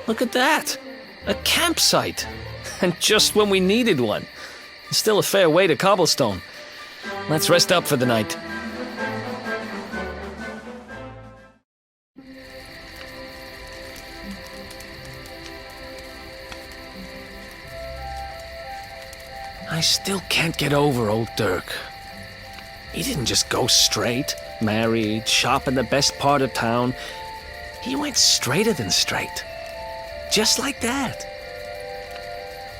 Look at that! A campsite! And just when we needed one. Still a fair way to cobblestone. Let's rest up for the night. I still can't get over old Dirk. He didn't just go straight, married, shop in the best part of town. He went straighter than straight. Just like that.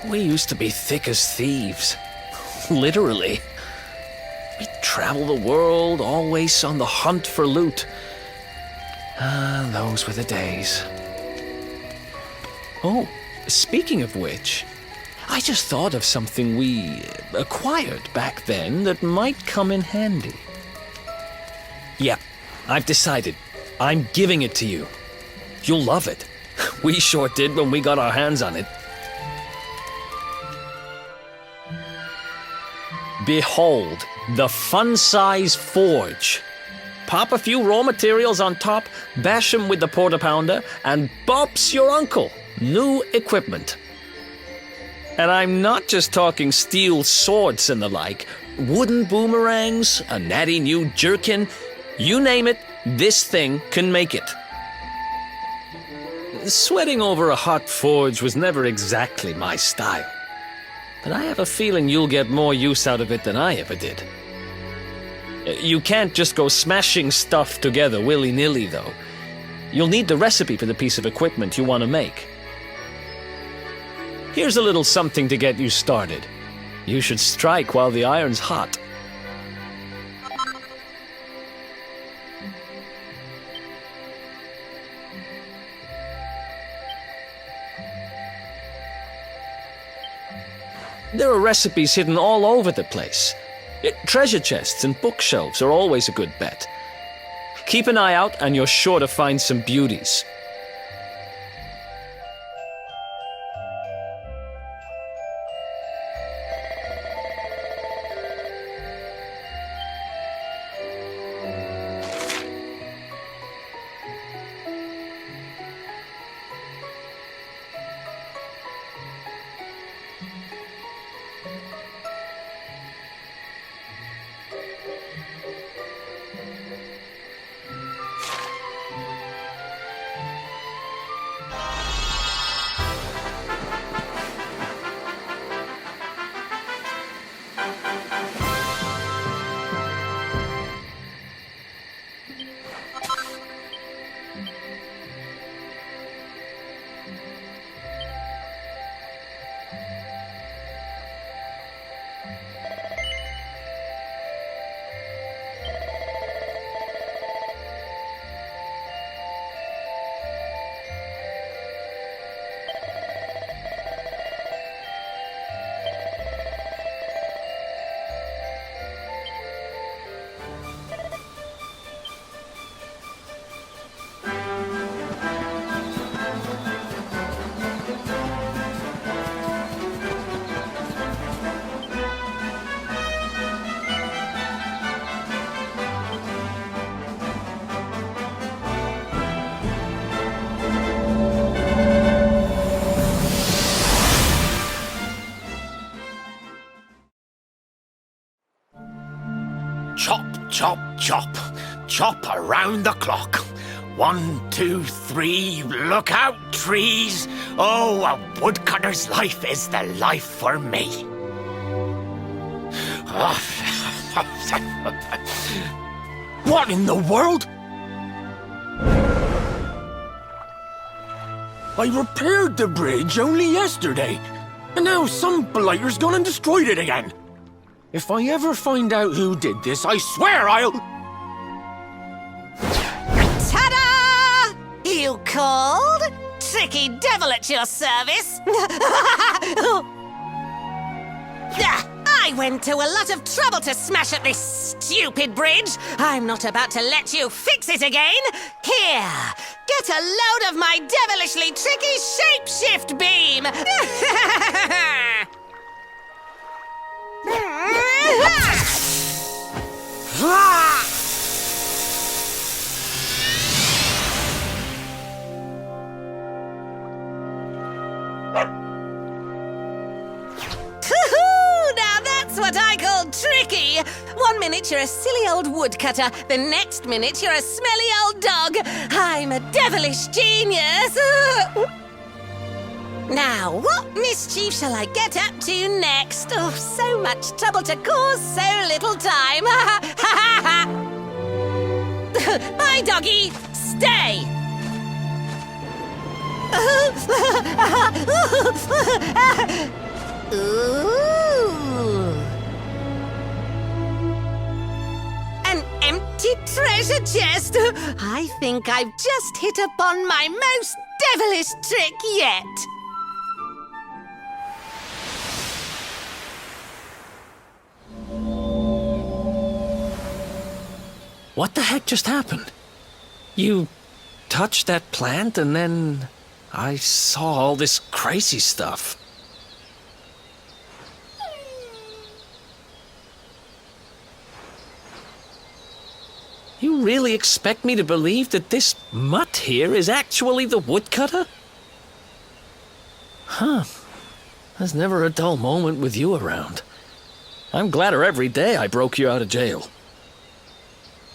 We used to be thick as thieves. Literally. We'd travel the world, always on the hunt for loot. Ah, those were the days. Oh, speaking of which, I just thought of something we acquired back then that might come in handy. Yeah, I've decided. I'm giving it to you. You'll love it. We sure did when we got our hands on it. Behold, the fun-size forge. Pop a few raw materials on top, bash them with the porta-pounder, and bop's your uncle. New equipment. And I'm not just talking steel swords and the like. Wooden boomerangs, a natty new jerkin. You name it, this thing can make it. Sweating over a hot forge was never exactly my style. But I have a feeling you'll get more use out of it than I ever did. You can't just go smashing stuff together willy-nilly, though. You'll need the recipe for the piece of equipment you want to make. Here's a little something to get you started. You should strike while the iron's hot. There are recipes hidden all over the place. Treasure chests and bookshelves are always a good bet. Keep an eye out and you're sure to find some beauties. Chop, chop, chop. Chop around the clock. 1, 2, 3, look out, trees. Oh, a woodcutter's life is the life for me. What in the world? I repaired the bridge only yesterday, and now some blighter's gone and destroyed it again. If I ever find out who did this, I swear I'll... Ta-da! You called? Tricky devil at your service. I went to a lot of trouble to smash at this stupid bridge. I'm not about to let you fix it again. Here, get a load of my devilishly tricky shapeshift beam. me. 1 minute you're a silly old woodcutter, the next minute you're a smelly old dog. I'm a devilish genius. Now, what mischief shall I get up to next? Oh, so much trouble to cause so little time. Bye, doggy. Stay. Ooh. An empty treasure chest. I think I've just hit upon my most devilish trick yet. What the heck just happened? You touched that plant and then I saw all this crazy stuff. You really expect me to believe that this mutt here is actually the woodcutter? Huh. There's never a dull moment with you around. I'm gladder every day I broke you out of jail.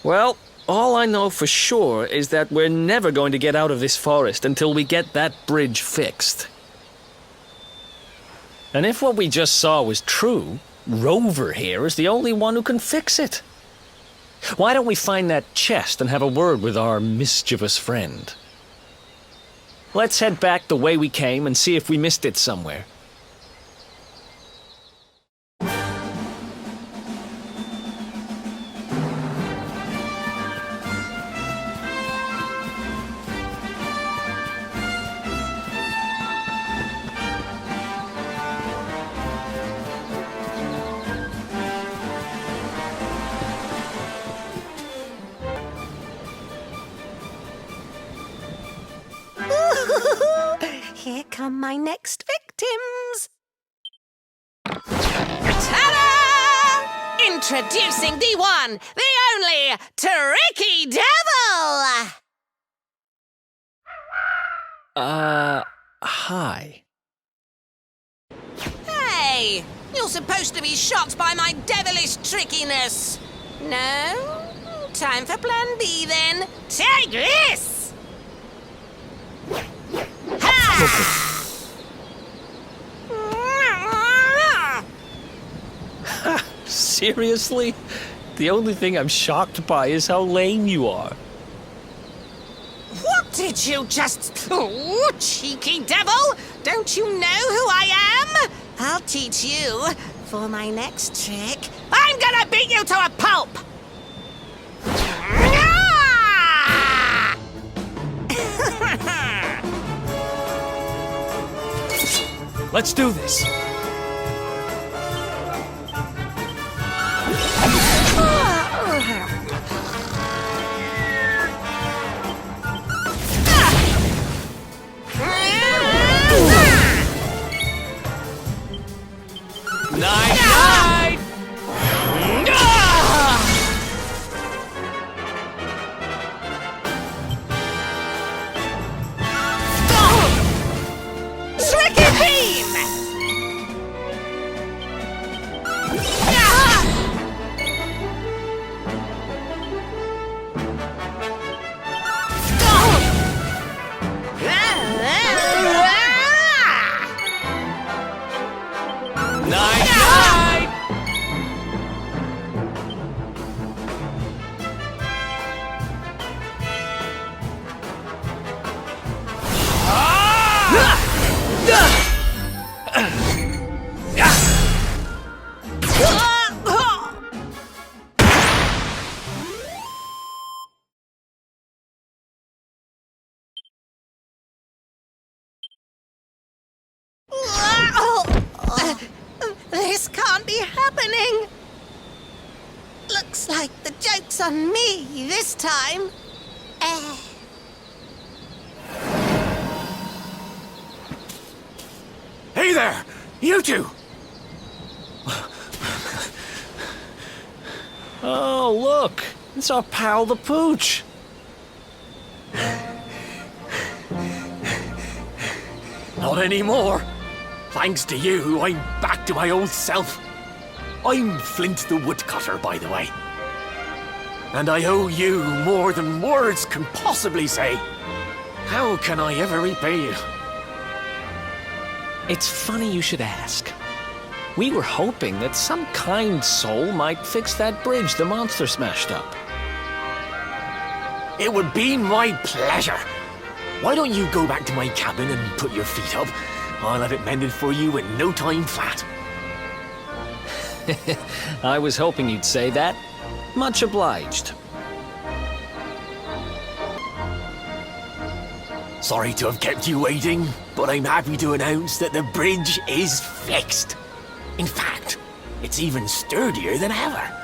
Well, all I know for sure is that we're never going to get out of this forest until we get that bridge fixed. And if what we just saw was true, Rover here is the only one who can fix it. Why don't we find that chest and have a word with our mischievous friend? Let's head back the way we came and see if we missed it somewhere. Here come my next victims. Ta-da! Introducing the one, the only, Tricky Devil! Hi. Hey, you're supposed to be shocked by my devilish trickiness. No? Time for plan B then. Take this! Seriously? The only thing I'm shocked by is how lame you are. What did you just... Oh, cheeky devil! Don't you know who I am? I'll teach you. For my next trick, I'm gonna beat you to a pulp! Let's do this. Night! Tricky beam! Night! This can't be happening. Looks like the joke's on me this time. Hey there, you two! Oh, look! It's our pal the Pooch! Not anymore. Thanks to you, I'm back to my old self. I'm Flint the Woodcutter, by the way. And I owe you more than words can possibly say. How can I ever repay you? It's funny you should ask. We were hoping that some kind soul might fix that bridge the monster smashed up. It would be my pleasure. Why don't you go back to my cabin and put your feet up? I'll have it mended for you in no time flat. I was hoping you'd say that. Much obliged. Sorry to have kept you waiting, but I'm happy to announce that the bridge is fixed. In fact, it's even sturdier than ever.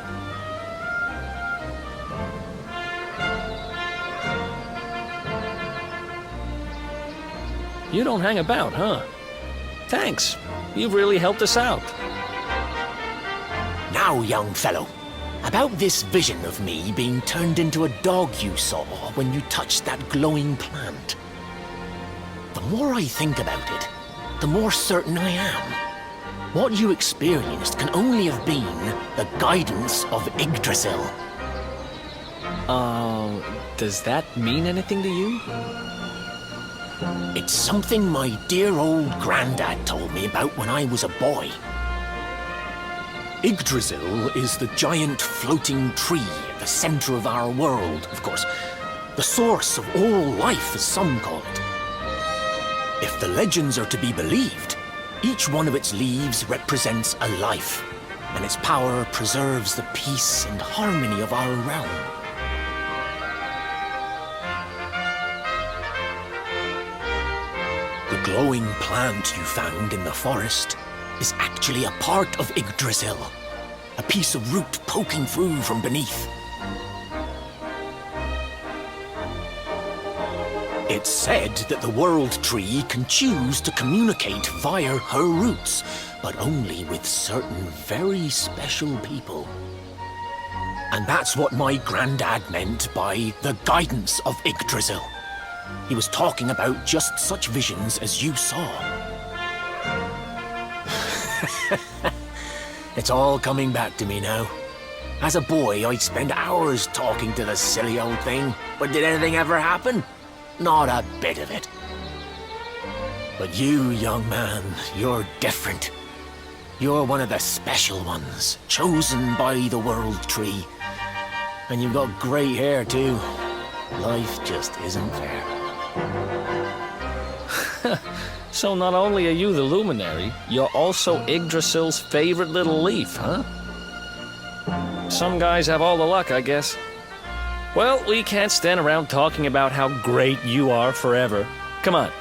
You don't hang about, huh? Thanks. You've really helped us out. Now, young fellow, about this vision of me being turned into a dog you saw when you touched that glowing plant. The more I think about it, the more certain I am. What you experienced can only have been the guidance of Yggdrasil. Does that mean anything to you? It's something my dear old granddad told me about when I was a boy. Yggdrasil is the giant floating tree at the center of our world, of course. The source of all life, as some call it. If the legends are to be believed, each one of its leaves represents a life, and its power preserves the peace and harmony of our realm. The glowing plant you found in the forest is actually a part of Yggdrasil, a piece of root poking through from beneath. It's said that the World Tree can choose to communicate via her roots, but only with certain very special people. And that's what my granddad meant by the guidance of Yggdrasil. He was talking about just such visions as you saw. It's all coming back to me now. As a boy, I'd spend hours talking to the silly old thing, but did anything ever happen? Not a bit of it. But you, young man, you're different. You're one of the special ones, chosen by the World Tree. And you've got great hair, too. Life just isn't fair. So not only are you the luminary, you're also Yggdrasil's favorite little leaf, huh? Some guys have all the luck, I guess. Well, we can't stand around talking about how great you are forever. Come on.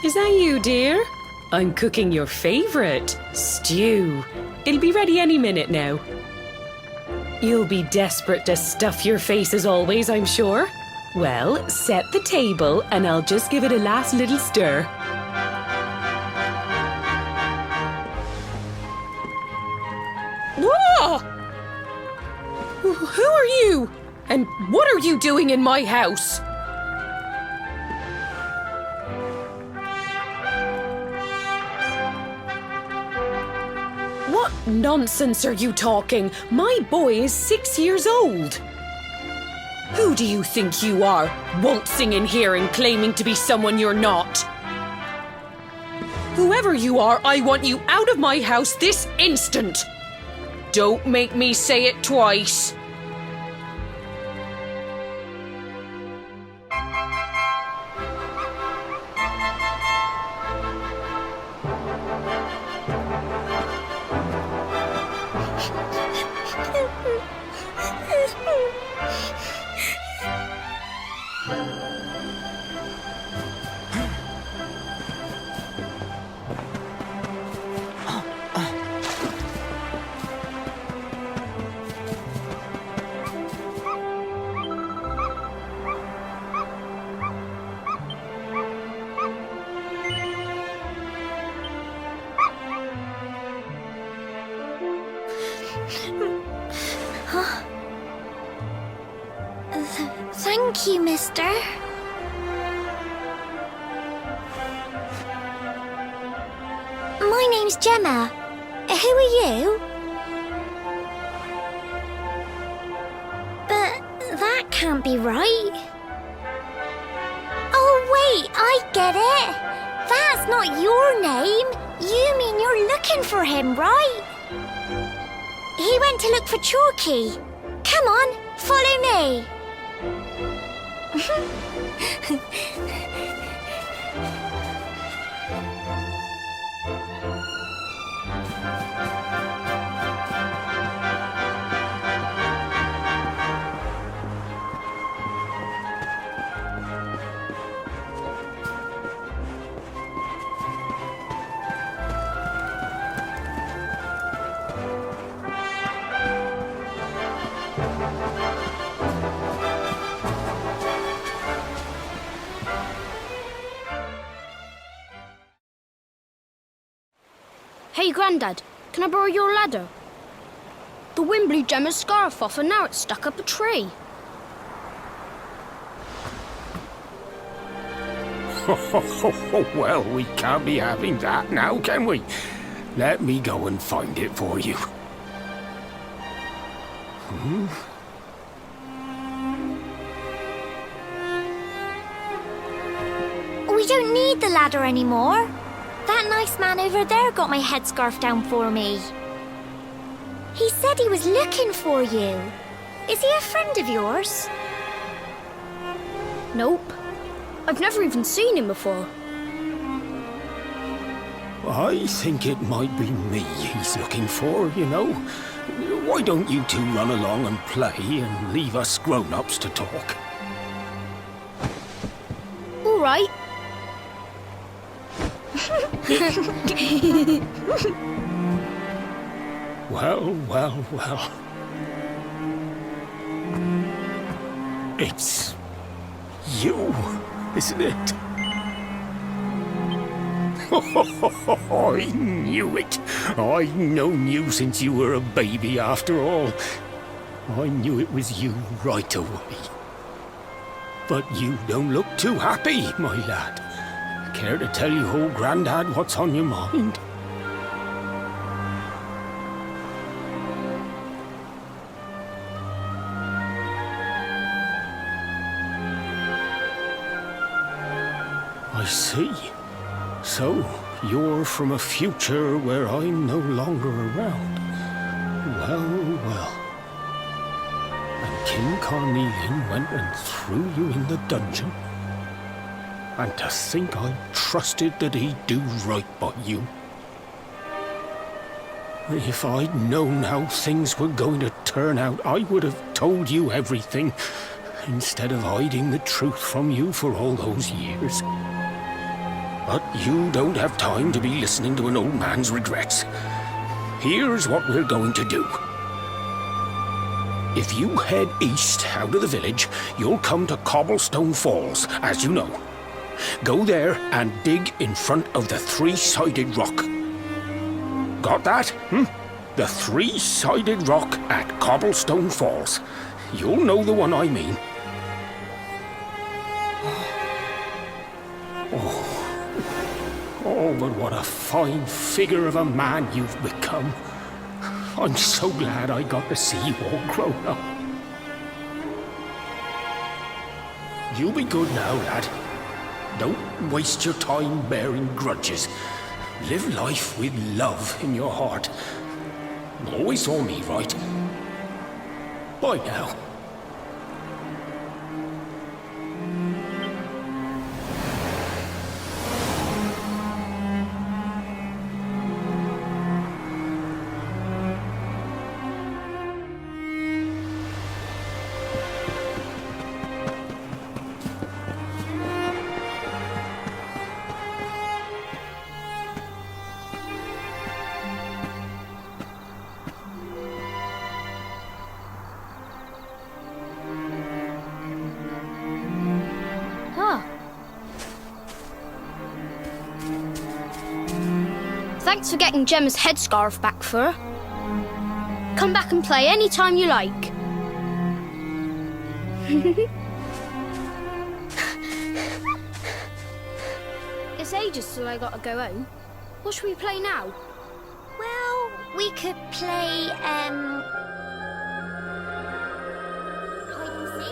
Is that you, dear? I'm cooking your favorite, stew. It'll be ready any minute now. You'll be desperate to stuff your face as always, I'm sure. Well, set the table and I'll just give it a last little stir. Whoa! Who are you? And what are you doing in my house? What nonsense are you talking? My boy is 6 years old. Who do you think you are, waltzing in here and claiming to be someone you're not? Whoever you are, I want you out of my house this instant. Don't make me say it twice. Thank you, mister. My name's Gemma. Who are you? But that can't be right. Oh, wait, I get it. That's not your name. You mean you're looking for him, right? He went to look for Chalky. Come on, follow me. Hey, Grandad, can I borrow your ladder? The wind blew Gemma's scarf off and now it's stuck up a tree. Well, we can't be having that now, can we? Let me go and find it for you. We don't need the ladder anymore. That nice man over there got my headscarf down for me. He said he was looking for you. Is he a friend of yours? Nope. I've never even seen him before. I think it might be me he's looking for, you know. Why don't you two run along and play and leave us grown-ups to talk? All right. Well. It's you, isn't it? I knew it. I've known you since you were a baby, after all. I knew it was you right away. But you don't look too happy, my lad. Care to tell your old Grandad what's on your mind? I see. So, you're from a future where I'm no longer around. Well. And King Carnelian went and threw you in the dungeon. And to think I trusted that he'd do right by you. If I'd known how things were going to turn out, I would have told you everything, instead of hiding the truth from you for all those years. But you don't have time to be listening to an old man's regrets. Here's what we're going to do. If you head east out of the village, you'll come to Cobblestone Falls, as you know. Go there and dig in front of the three-sided rock. Got that? The three-sided rock at Cobblestone Falls. You'll know the one I mean. Oh, but what a fine figure of a man you've become. I'm so glad I got to see you all grown up. You be good now, lad. Don't waste your time bearing grudges. Live life with love in your heart. Always saw me, right? Bye now. Huh. Thanks for getting Gemma's headscarf back for her. Come back and play any time you like. It's ages till I gotta go home. What should we play now? Well, we could play, hide and seek.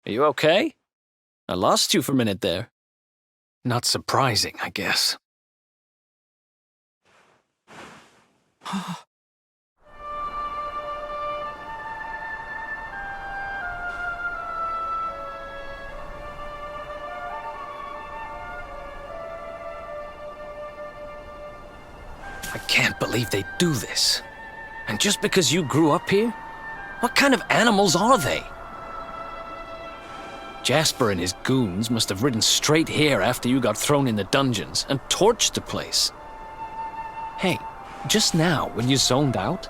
Are you okay? I lost you for a minute there. Not surprising, I guess. I can't believe they do this. And just because you grew up here? What kind of animals are they? Jasper and his goons must have ridden straight here after you got thrown in the dungeons and torched the place. Hey, just now, when you zoned out,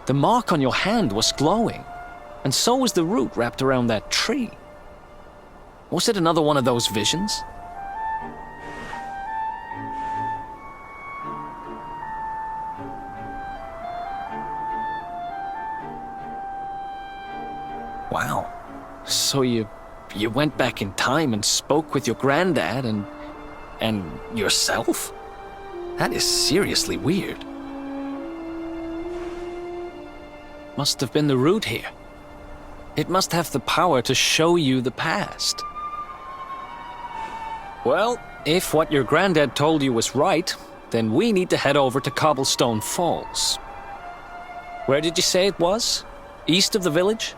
the mark on your hand was glowing, and so was the root wrapped around that tree. Was it another one of those visions? Wow. So you went back in time and spoke with your granddad and yourself? That is seriously weird. Must have been the root here. It must have the power to show you the past. Well, if what your granddad told you was right, then we need to head over to Cobblestone Falls. Where did you say it was? East of the village?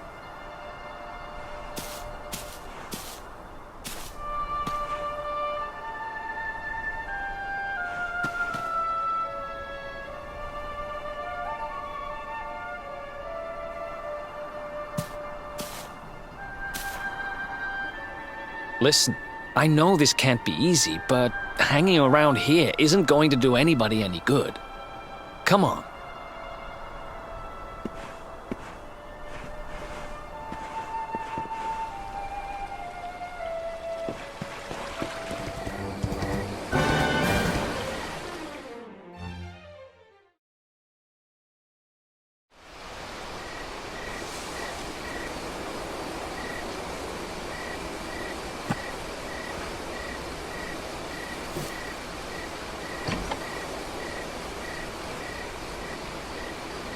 Listen, I know this can't be easy, but hanging around here isn't going to do anybody any good. Come on.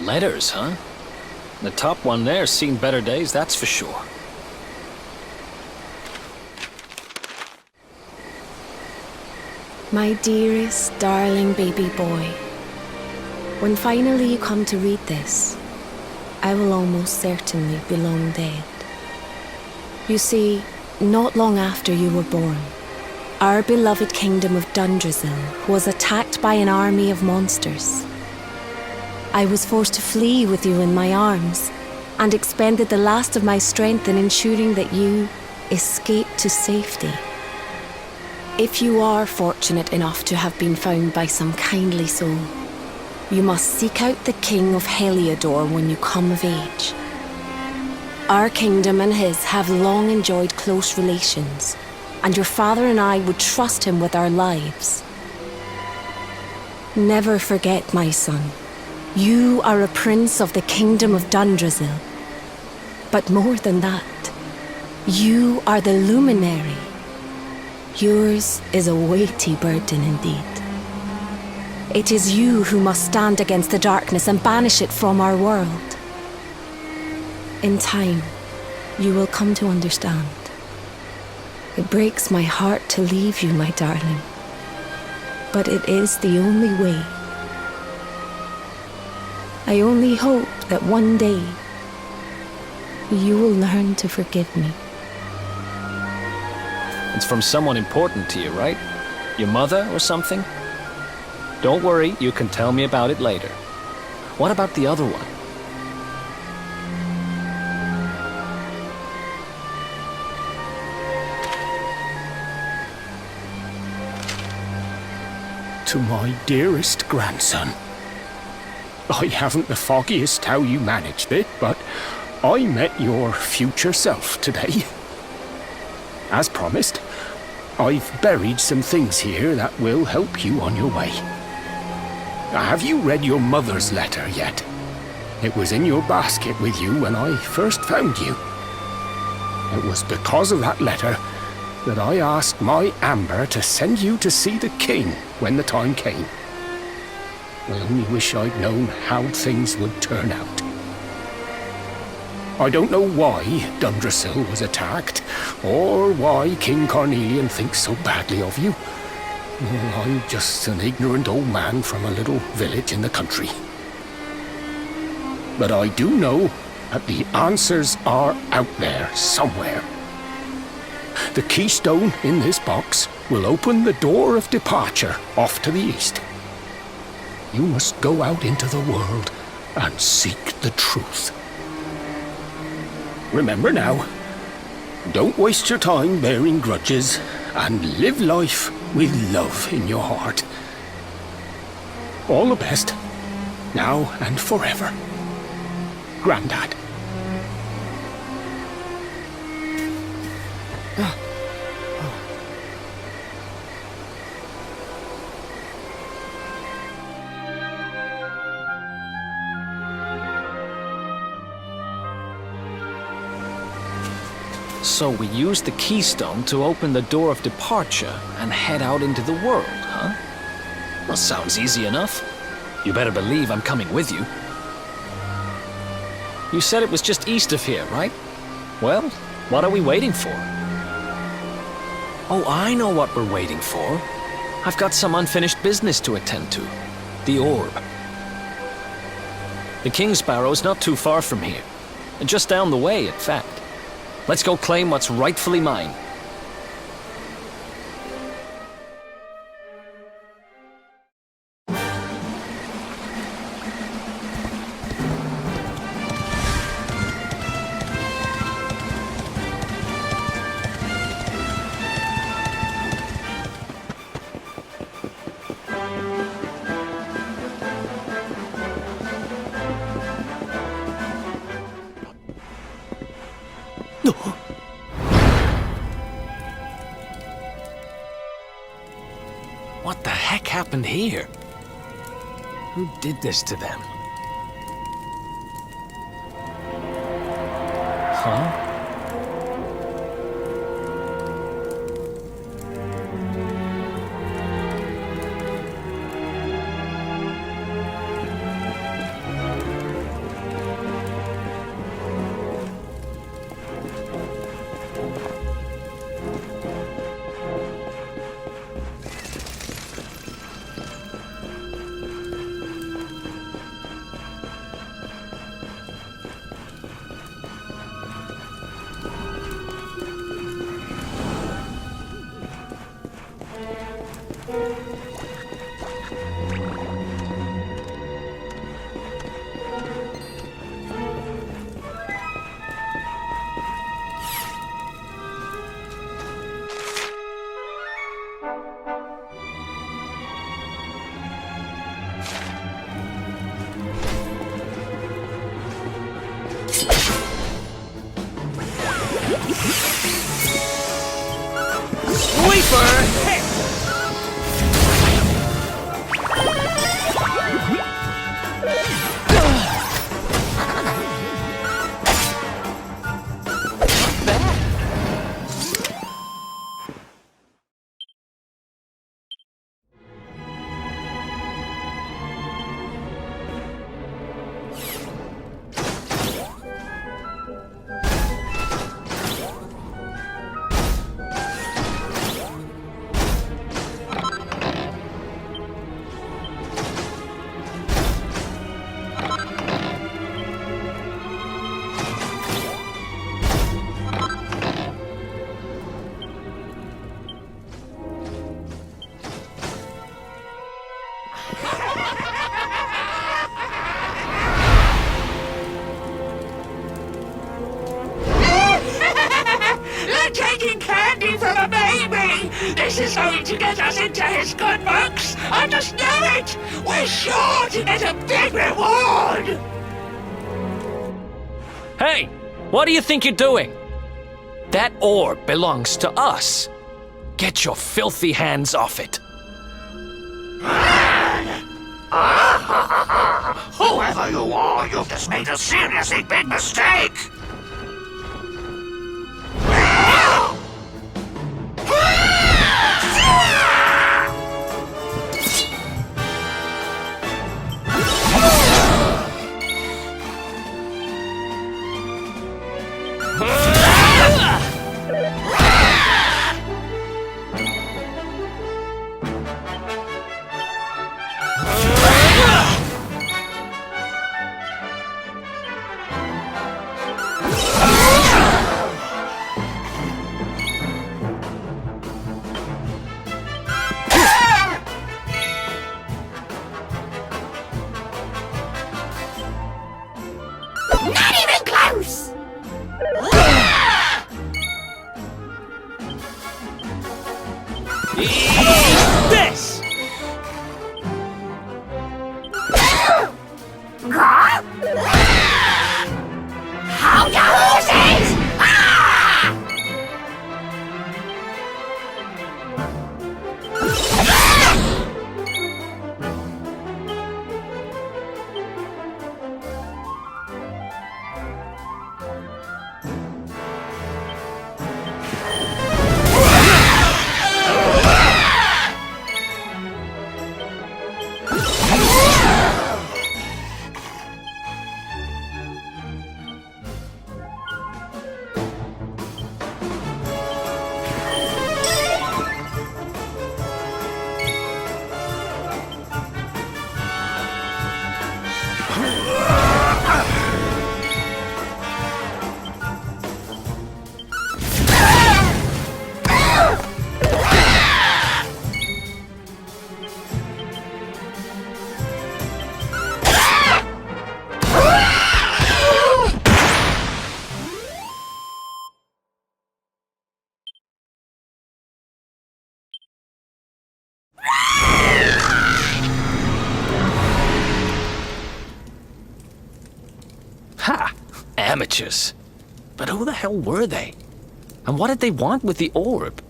Letters, huh? The top one there's seen better days, that's for sure. My dearest, darling baby boy, when finally you come to read this, I will almost certainly be long dead. You see, not long after you were born, our beloved kingdom of Dundrasil was attacked by an army of monsters. I was forced to flee with you in my arms and expended the last of my strength in ensuring that you escaped to safety. If you are fortunate enough to have been found by some kindly soul, you must seek out the King of Heliodor when you come of age. Our kingdom and his have long enjoyed close relations, and your father and I would trust him with our lives. Never forget, my son, you are a prince of the kingdom of Dundrasil. But more than that, you are the luminary. Yours is a weighty burden indeed. It is you who must stand against the darkness and banish it from our world. In time, you will come to understand. It breaks my heart to leave you, my darling. But it is the only way. I only hope that one day you will learn to forgive me. It's from someone important to you, right? Your mother or something? Don't worry, you can tell me about it later. What about the other one? To my dearest grandson. I haven't the foggiest how you managed it, but I met your future self today. As promised, I've buried some things here that will help you on your way. Have you read your mother's letter yet? It was in your basket with you when I first found you. It was because of that letter that I asked my Amber to send you to see the king when the time came. I only wish I'd known how things would turn out. I don't know why Dundrasil was attacked, or why King Carnelian thinks so badly of you. I'm just an ignorant old man from a little village in the country. But I do know that the answers are out there somewhere. The keystone in this box will open the door of departure off to the east. You must go out into the world and seek the truth. Remember now, don't waste your time bearing grudges and live life with love in your heart. All the best, now and forever. Grandad. So we used the keystone to open the door of departure and head out into the world, huh? Well, sounds easy enough. You better believe I'm coming with you. You said it was just east of here, right? Well, what are we waiting for? Oh, I know what we're waiting for. I've got some unfinished business to attend to. The orb. The King Sparrow's not too far from here. Just down the way, in fact. Let's go claim what's rightfully mine. What the heck happened here? Who did this to them? Huh? Sweeper! is going to get us into his good books. I just know it. We're sure to get a big reward. Hey, what do you think you're doing? That orb belongs to us. Get your filthy hands off it. Whoever you are, you've just made a seriously big mistake. Not even close! Eat this! How goes it? Ha! Amateurs. But who the hell were they? And what did they want with the orb?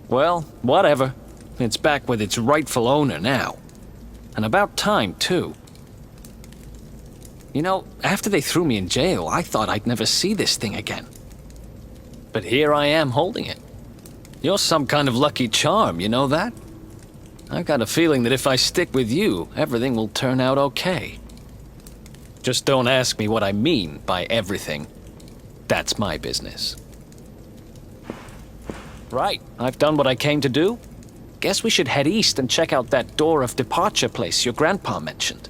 Well, whatever. It's back with its rightful owner now. And about time, too. You know, after they threw me in jail, I thought I'd never see this thing again. But here I am holding it. You're some kind of lucky charm, you know that? I've got a feeling that if I stick with you, everything will turn out okay. Just don't ask me what I mean by everything. That's my business. Right, I've done what I came to do. Guess we should head east and check out that door of departure place your grandpa mentioned.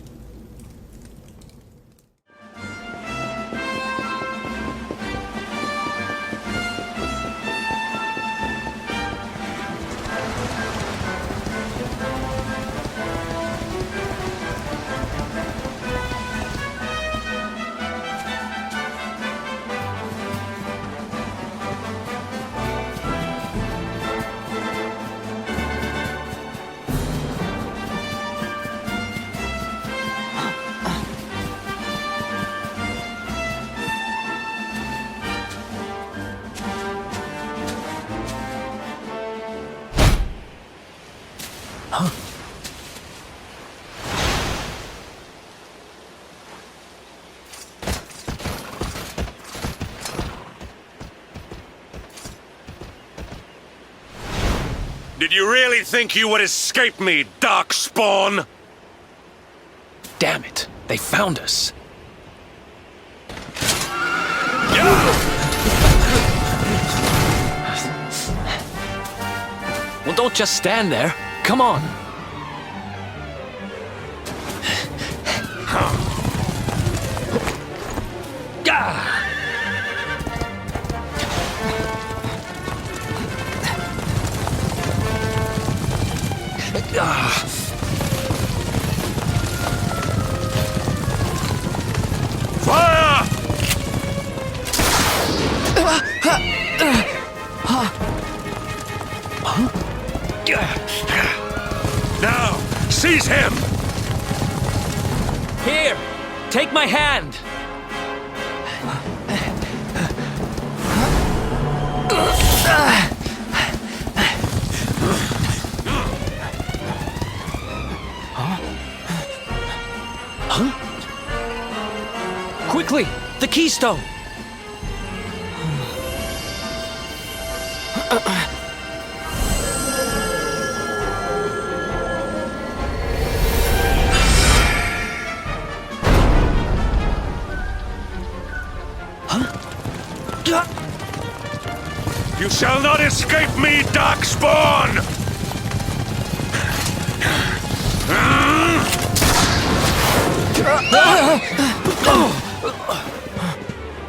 Did you really think you would escape me, Darkspawn? Damn it, they found us. Well, don't just stand there. Come on. Fire! Now, seize him! Here, take my hand. Quickly, the keystone. You shall not escape me, Darkspawn!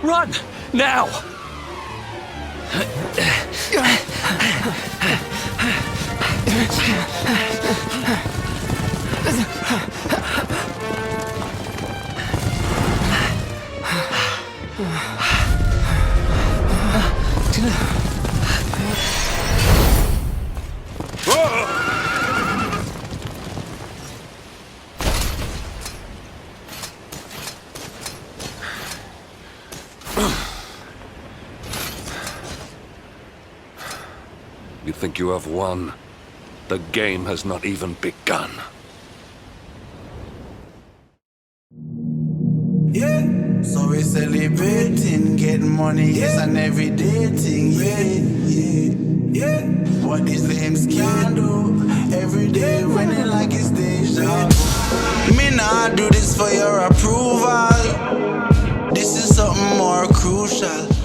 Run, now! You think you have won? The game has not even begun. Yeah, so we're celebrating, getting money is an everyday thing. Yeah. What these lames can do every day when they like it's deja. Me nah do this for your approval. This is something more crucial.